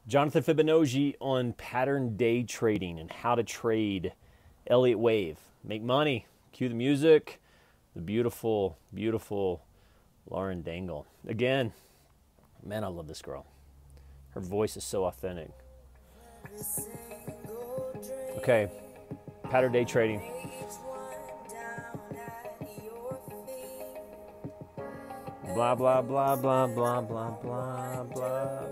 Jonathan Fibonacci on pattern day trading and how to trade Elliott Wave. Make money. Cue the music. The beautiful, beautiful Lauren Dangle. Again, man, I love this girl. Her voice is so authentic. Okay, pattern day trading. Blah, blah, blah, blah, blah, blah, blah, blah, blah.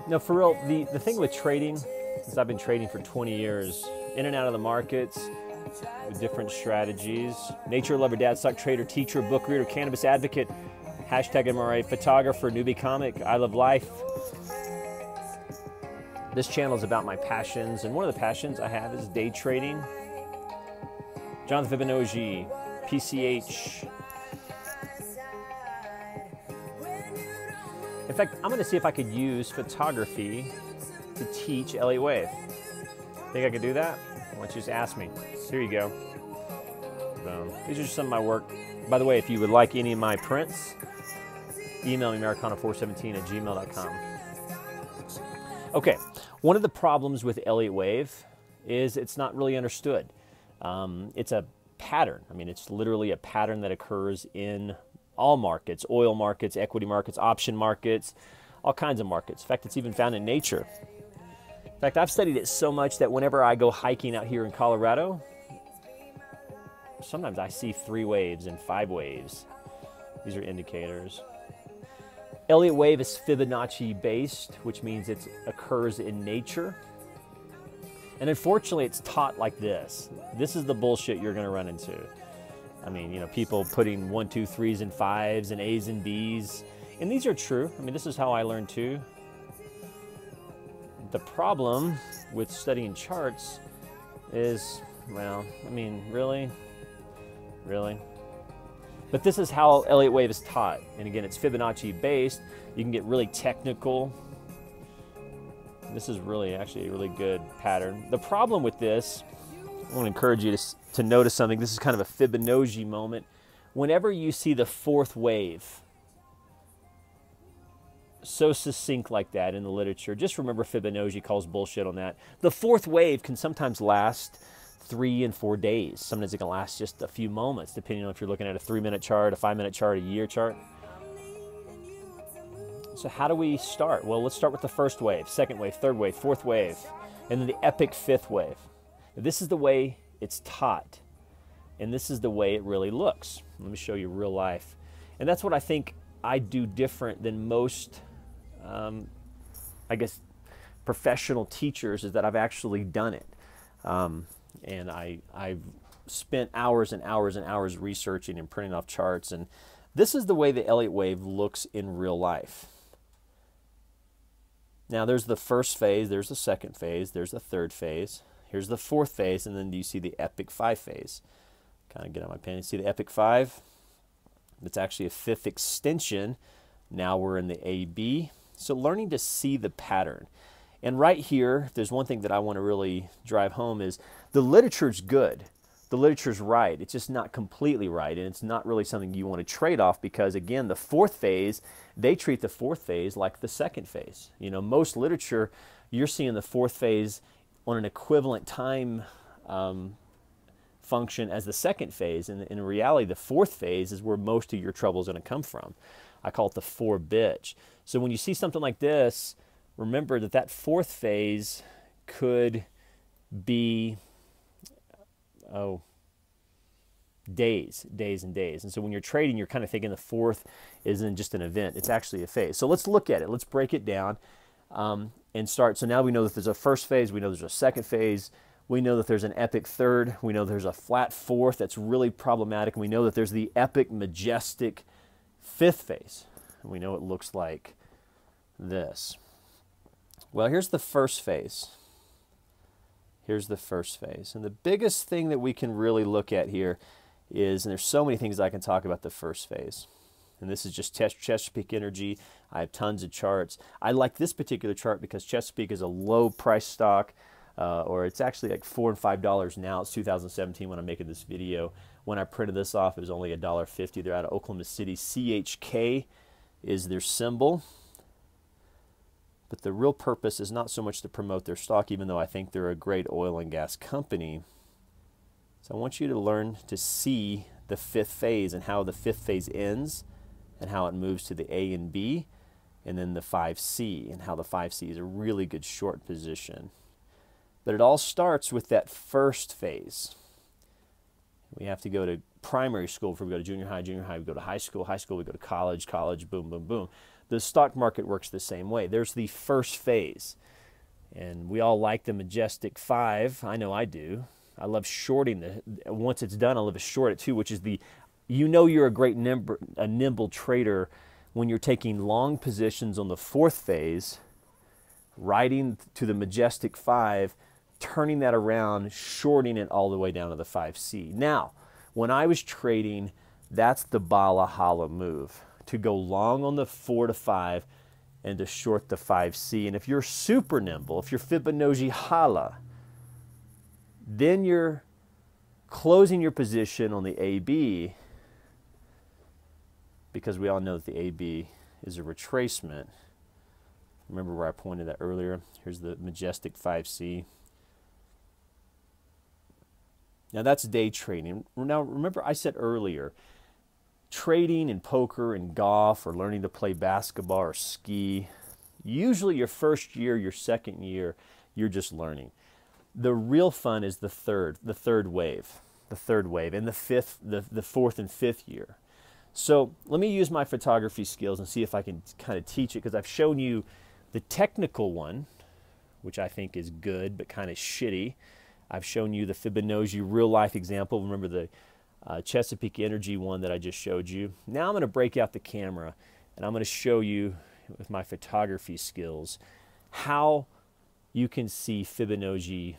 No, for real, the thing with trading, since I've been trading for 20 years, in and out of the markets, with different strategies, nature lover, dad, stock trader, teacher, book reader, cannabis advocate, hashtag MRA, photographer, newbie comic, I love life. This channel is about my passions, and one of the passions I have is day trading. Jonathan Fibonacci, PCH. In fact, I'm going to see if I could use photography to teach Elliott Wave. Think I could do that? Why don't you just ask me? Here you go. Boom. These are just some of my work. By the way, if you would like any of my prints, email me americana417@gmail.com. Okay, one of the problems with Elliott Wave is it's not really understood. It's a pattern. I mean, it's literally a pattern that occurs in all markets, oil markets, equity markets, option markets, all kinds of markets. In fact, it's even found in nature. In fact, I've studied it so much that whenever I go hiking out here in Colorado, sometimes I see 3 waves and 5 waves. These are indicators. Elliott Wave is Fibonacci based, which means it occurs in nature. And unfortunately, it's taught like this. This is the bullshit you're going to run into. I mean, you know, people putting 1, 2, 3s and 5s and A's and B's. And these are true. I mean, this is how I learned too. The problem with studying charts is, well, I mean, really? Really? But this is how Elliott Wave is taught. And again, it's Fibonacci based. You can get really technical. This is really, actually a really good pattern. The problem with this, I want to encourage you to notice something. This is kind of a Fibonacci moment. Whenever you see the 4th wave, so succinct like that in the literature, just remember Fibonacci calls bullshit on that. The 4th wave can sometimes last 3 and 4 days. Sometimes it can last just a few moments, depending on if you're looking at a 3-minute chart, a 5-minute chart, a year chart. So how do we start? Well, let's start with the 1st wave, 2nd wave, 3rd wave, 4th wave, and then the epic 5th wave. This is the way it's taught, and this is the way it really looks. Let me show you real life. And that's what I think I do different than most, I guess, professional teachers, is that I've actually done it. And I've spent hours and hours and hours researching and printing off charts, and this is the way the Elliott Wave looks in real life. Now there's the 1st phase, there's the 2nd phase, there's the 3rd phase. Here's the 4th phase, and then do you see the epic 5 phase? Kind of get on my pen. You see the epic 5? It's actually a 5th extension. Now we're in the AB. So learning to see the pattern. And right here, if there's one thing that I want to really drive home, is the literature's good. The literature's right. It's just not completely right, and it's not really something you want to trade off, because again, the 4th phase, they treat the 4th phase like the 2nd phase. You know, most literature, you're seeing the 4th phase on an equivalent time function as the 2nd phase. And in reality, the 4th phase is where most of your trouble is going to come from. I call it the 4 bitch. So when you see something like this, remember that that 4th phase could be, days and days. And so when you're trading, you're kind of thinking the 4th isn't just an event. It's actually a phase. So let's look at it. Let's break it down. And start. So now we know that there's a 1st phase, we know there's a 2nd phase, we know that there's an epic 3rd, we know there's a flat 4th that's really problematic, and we know that there's the epic, majestic 5th phase. And we know it looks like this. Well, here's the 1st phase. Here's the 1st phase. And the biggest thing that we can really look at here is, and there's so many things I can talk about the 1st phase. And this is just Chesapeake Energy. I have tons of charts. I like this particular chart because Chesapeake is a low price stock, or it's actually like $4 and $5 now. It's 2017 when I'm making this video. When I printed this off, it was only $1.50. They're out of Oklahoma City. CHK is their symbol. but the real purpose is not so much to promote their stock, even though I think they're a great oil and gas company. So I want you to learn to see the fifth phase and how the fifth phase ends and how it moves to the A and B, and then the 5C, and how the 5C is a really good short position. But it all starts with that first phase. We have to go to primary school before we go to junior high, we go to high school, we go to college, boom, boom, boom. The stock market works the same way. There's the first phase. And we all like the majestic 5. I know I do. I love shorting. Once it's done, I love to short it too, which is you're a great nimble trader when you're taking long positions on the fourth phase, riding to the majestic 5, turning that around, shorting it all the way down to the 5C. Now, when I was trading, that's the Valhalla move, to go long on the 4 to 5 and to short the 5C. And if you're super nimble, if you're Fibonacci Hala, then you're closing your position on the AB, because we all know that the AB is a retracement. Remember where I pointed that earlier? Here's the majestic 5C. Now that's day trading. Now remember I said earlier, trading in poker and golf or learning to play basketball or ski, usually your first year, your second year, you're just learning. The real fun is the third wave, and the fourth and fifth year. So let me use my photography skills and see if I can kind of teach it, because I've shown you the technical one, which I think is good but kind of shitty. I've shown you the Fibonacci real-life example. Remember the Chesapeake Energy one that I just showed you. Now I'm going to break out the camera, and I'm going to show you with my photography skills how you can see Fibonacci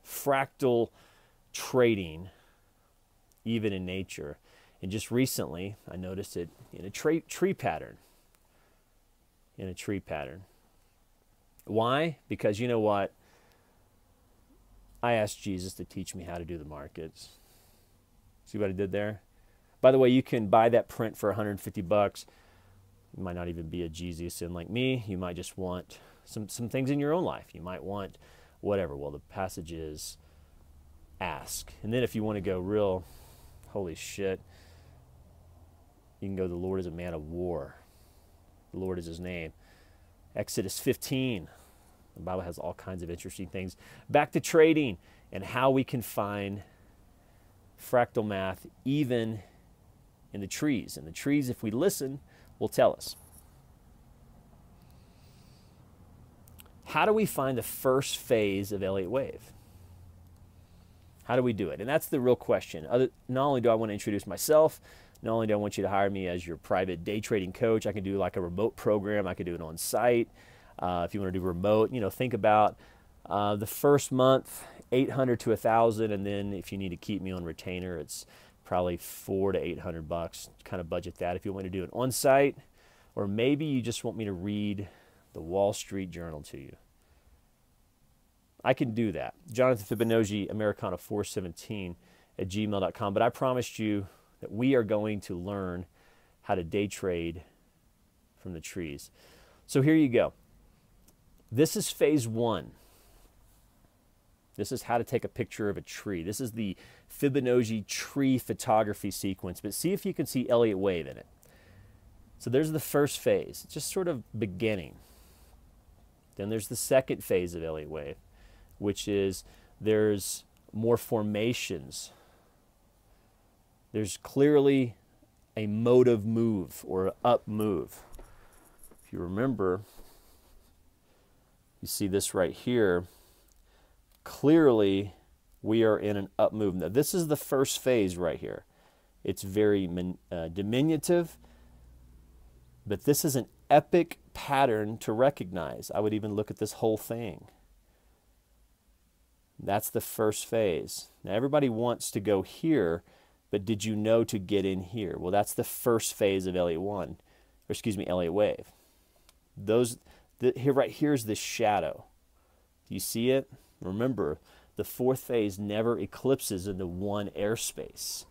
fractal trading even in nature. And just recently, I noticed it in a tree pattern. Why? Because you know what? I asked Jesus to teach me how to do the markets. See what I did there? By the way, you can buy that print for 150 bucks. You might not even be a Jesusian like me. You might just want some things in your own life. You might want whatever. Well, the passage is ask. And then if you want to go real, holy shit, you can go, the Lord is a man of war. The Lord is his name. Exodus 15. The Bible has all kinds of interesting things. Back to trading and how we can find fractal math even in the trees. And the trees, if we listen, will tell us. How do we find the first phase of Elliott Wave? How do we do it? And that's the real question. Not only do I want to introduce myself, not only do I want you to hire me as your private day trading coach, I can do like a remote program. I can do it on site. If you want to do remote, think about the first month, 800 to 1,000, and then if you need to keep me on retainer, it's probably 400 to 800 bucks. Kind of budget that if you want to do it on site, or maybe you just want me to read the Wall Street Journal to you. I can do that. Jonathan Fibonacci, Americana 417 at gmail.com. But I promised you that we are going to learn how to day trade from the trees. So here you go. This is phase 1. This is how to take a picture of a tree. This is the Fibonacci tree photography sequence. But see if you can see Elliott Wave in it. So there's the first phase, just sort of beginning. Then there's the second phase of Elliott Wave, which is there's more formations. There's clearly a motive move or up move. If you remember, you see this right here. Clearly, we are in an up move. Now, this is the first phase right here. It's very diminutive, but this is an epic pattern to recognize. I would even look at this whole thing. That's the first phase. Now, everybody wants to go here, but did you know to get in here? Well, that's the first phase of Elliott Wave. Right here's the shadow. Do you see it? Remember, the fourth phase never eclipses into one airspace.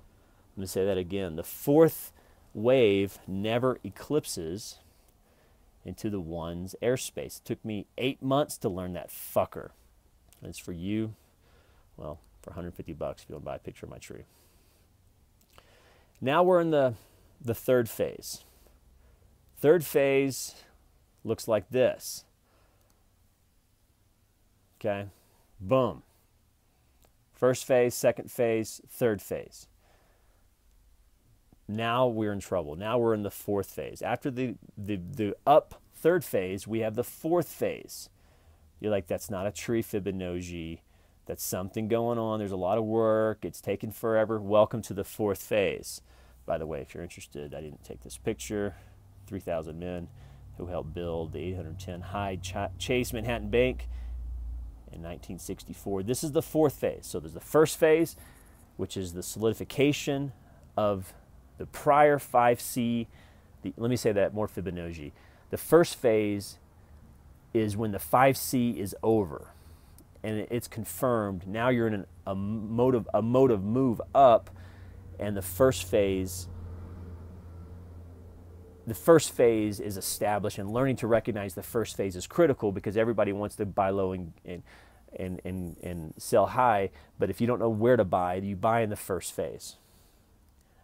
Let me say that again. The fourth wave never eclipses into the one's airspace. It took me 8 months to learn that fucker. And it's for you, well, for 150 bucks if you want to buy a picture of my tree. Now we're in the third phase. Third phase looks like this. Okay, boom. First phase, second phase, third phase. Now we're in trouble. Now we're in the fourth phase. After the up third phase, we have the fourth phase. You're like, that's not a tree Fibonacci. That's something going on. There's a lot of work. It's taken forever. Welcome to the fourth phase. By the way, if you're interested, I didn't take this picture. 3,000 men who helped build the 810 high Chase Manhattan Bank in 1964. This is the fourth phase. So there's the first phase, which is the solidification of the prior 5C. Let me say that more Fibonacci. The first phase is when the 5C is over and it's confirmed. Now you're in a mode of move up, and the first phase is established, and learning to recognize the first phase is critical because everybody wants to buy low and sell high, but if you don't know where to buy, you buy in the first phase.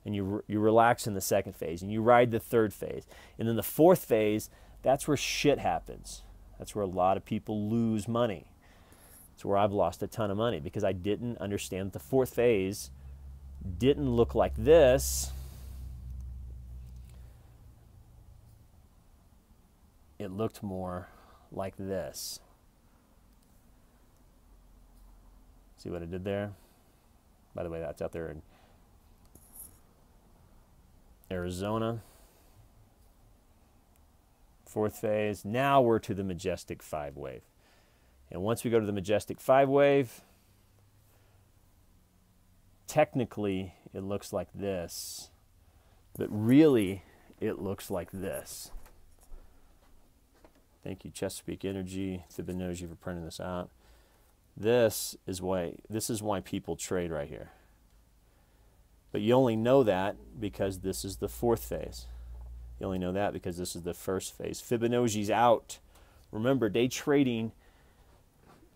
And you relax in the second phase, and you ride the third phase. And then the fourth phase, that's where shit happens. That's where a lot of people lose money. It's where I've lost a ton of money because I didn't understand that the fourth phase didn't look like this. It looked more like this. See what I did there? By the way, that's out there in Arizona. Fourth phase. Now we're to the Majestic 5 wave. And once we go to the Majestic 5 wave, technically it looks like this, but really it looks like this. Thank you, Chesapeake Energy, Fibonacci, for printing this out. This is why people trade right here. But you only know that because this is the fourth phase. You only know that because this is the first phase. Fibonacci's out. Remember, day trading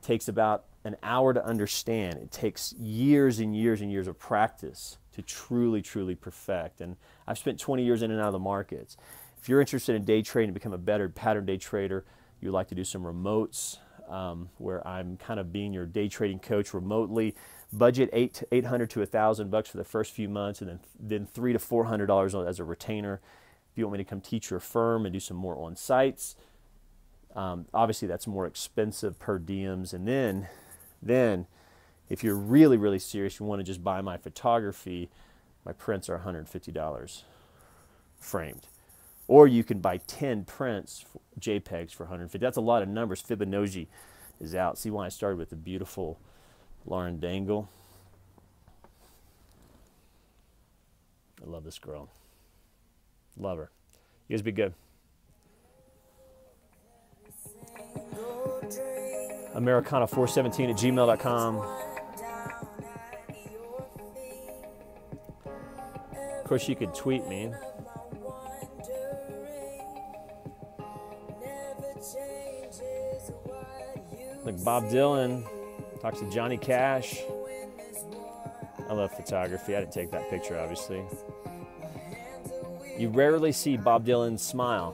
takes about an hour to understand. It takes years and years and years of practice to truly, truly perfect. And I've spent 20 years in and out of the markets. If you're interested in day trading to become a better pattern day trader, you'd like to do some remotes where I'm kind of being your day trading coach remotely. Budget $800 to $1,000 for the first few months, and then $300 to $400 as a retainer. If you want me to come teach your firm and do some more on sites, obviously that's more expensive per diems. And then if you're really, really serious, you want to just buy my photography, my prints are $150 framed. Or you can buy 10 prints, JPEGs, for $150. That's a lot of numbers. Fibonacci is out. See why I started with the beautiful Lauren Dangle. I love this girl. Love her. You guys be good. Americana417@gmail.com. Of course, you could tweet me. Like Bob Dylan talks to Johnny Cash. I love photography. I didn't take that picture, obviously. You rarely see Bob Dylan smile.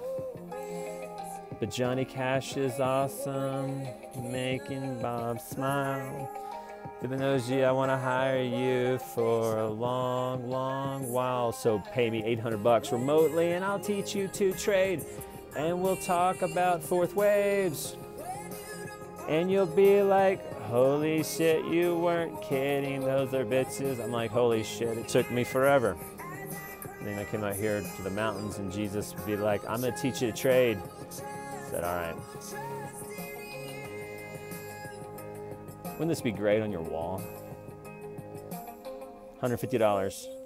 But Johnny Cash is awesome, making Bob smile. Fibonacci, I want to hire you for a long, long while. So pay me $800 remotely and I'll teach you to trade. And we'll talk about fourth waves. And you'll be like, holy shit, you weren't kidding. Those are bitches. I'm like, holy shit, it took me forever. And then I came out here to the mountains and Jesus would be like, I'm going to teach you to trade. I said, all right. Wouldn't this be great on your wall? $150.